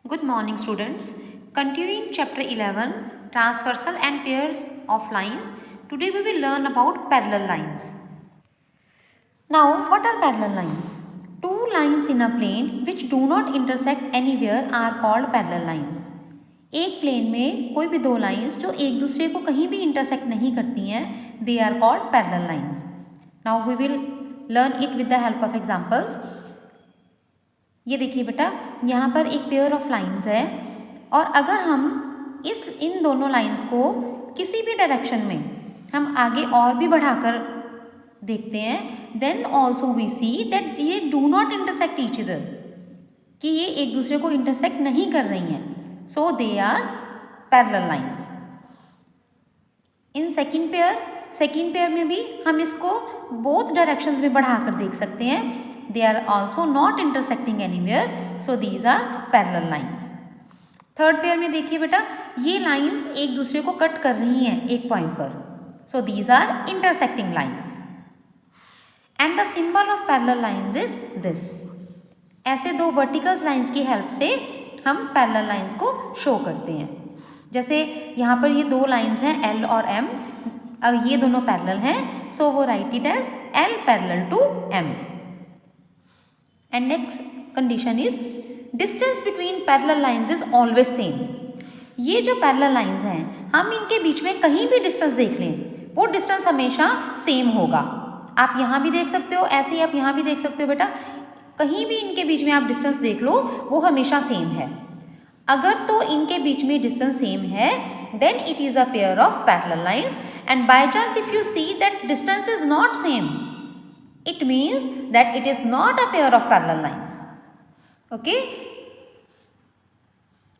Good morning, students. Continuing chapter 11, transversal and pairs of lines. Today we will learn about parallel lines. Now, what are parallel lines? Two lines in a plane which do not intersect anywhere are called parallel lines. एक plane में कोई भी दो lines जो एक दूसरे को कहीं भी इंटरसेक्ट नहीं करती हैं, they are called parallel lines. Now we will learn it with the help of examples. ये देखिए बेटा, यहाँ पर एक पेयर ऑफ लाइंस है और अगर हम इन दोनों लाइंस को किसी भी डायरेक्शन में हम आगे और भी बढ़ाकर देखते हैं, then also we see that ये do not intersect each other, कि ये एक दूसरे को इंटरसेक्ट नहीं कर रही हैं. So they are parallel lines. इन सेकेंड पेयर में भी हम इसको बोथ डायरेक्शंस में बढ़ाकर देख सकते हैं. They are also not intersecting anywhere, so these are parallel lines. Third pair में देखिए बेटा, ये लाइंस एक दूसरे को कट कर रही हैं एक पॉइंट पर, so these are intersecting lines. And the symbol of parallel lines is this. ऐसे दो वर्टिकल लाइंस की हेल्प से हम पैरेलल लाइंस को शो करते हैं. जैसे यहाँ पर ये दो लाइंस हैं L और M, अब ये दोनों पैरेलल हैं, so वो write it as L parallel to M. And next condition is distance between parallel lines is always same. ये जो parallel lines हैं, हम इनके बीच में कहीं भी distance देख लें, वो distance हमेशा same होगा. आप यहाँ भी देख सकते हो, ऐसे ही आप यहाँ भी देख सकते हो बेटा, कहीं भी इनके बीच में आप distance देख लो, वो हमेशा same है. अगर तो इनके बीच में distance same है, then it is a pair of parallel lines. And by chance if you see that distance is not same, it means that it is not a pair of parallel lines. Okay.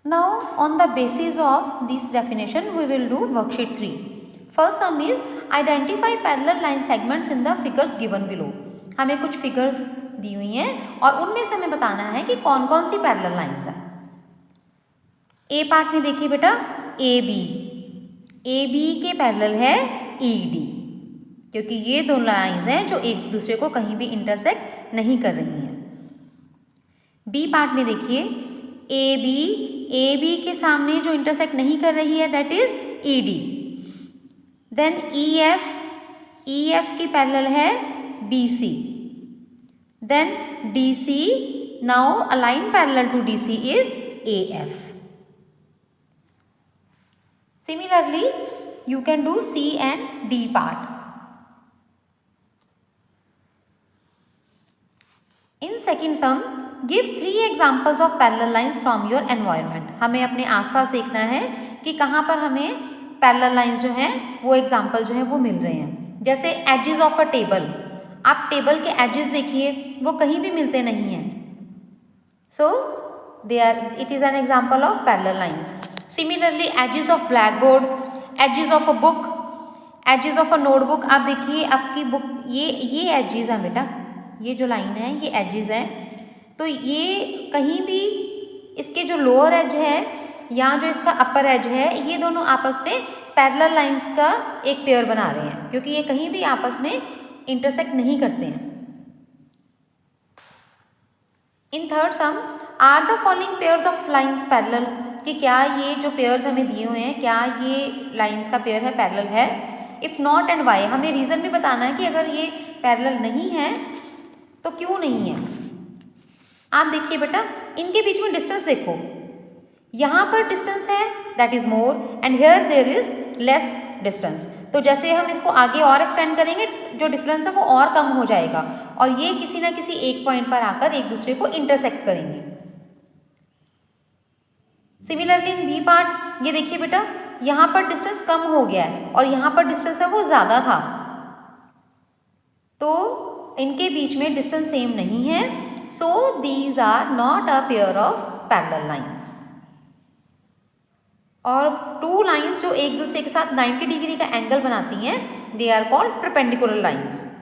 Now on the basis of this definition we will do worksheet 3. First sum is identify parallel line segments in the figures given below. हमें कुछ figures दी हुई हैं और उनमें से हमें बताना है कि कौन कौन सी parallel lines हैं. A पार्ट में देखिए बेटा, AB के पैरेलल है ED, क्योंकि ये दो लाइंस हैं जो एक दूसरे को कहीं भी इंटरसेक्ट नहीं कर रही हैं. बी पार्ट में देखिए, AB के सामने जो इंटरसेक्ट नहीं कर रही है that is ED. Then EF की पैरेलल है BC. Then DC, now a line parallel to DC is AF. Similarly, you can do C and D part. In second sum, give 3 examples of parallel lines from your environment. हमें अपने आसपास देखना है कि कहाँ पर हमें parallel lines जो हैं वो example जो हैं वो मिल रहे हैं. जैसे edges of a table, आप टेबल के edges देखिए, वो कहीं भी मिलते नहीं हैं. So it is an example of parallel lines. Similarly, edges of blackboard, edges of a book, edges of a notebook. आप देखिए आपकी बुक, ये edges हैं बेटा, ये जो लाइन है ये edges है, तो ये कहीं भी इसके जो लोअर एज है या जो इसका अपर एज है, ये दोनों आपस में पैरेलल लाइंस का एक पेयर बना रहे हैं, क्योंकि ये कहीं भी आपस में इंटरसेक्ट नहीं करते हैं. In third sum, are the following pairs of lines parallel, कि क्या ये जो पेयर्स हमें दिए हुए हैं क्या ये लाइंस का पेयर है, पैरेलल है. इफ़ नॉट एंड वाई, हमें रीज़न भी बताना है कि अगर ये पैरेलल नहीं है तो क्यों नहीं है. आप देखिए बेटा, इनके बीच में डिस्टेंस देखो, यहाँ पर डिस्टेंस है that is more and here there is less distance. तो जैसे हम इसको आगे और एक्सटेंड करेंगे, जो डिफरेंस है वो और कम हो जाएगा और ये किसी ना किसी एक पॉइंट पर आकर एक दूसरे को इंटरसेक्ट करेंगे. सिमिलरली इन बी पार्ट, ये देखिए बेटा, यहाँ पर डिस्टेंस कम हो गया है और यहाँ पर डिस्टेंस है वो ज़्यादा था, तो इनके बीच में डिस्टेंस सेम नहीं है. So these are not a pair of parallel lines. और टू लाइंस जो एक दूसरे के साथ 90 डिग्री का एंगल बनाती हैं, they are called perpendicular lines.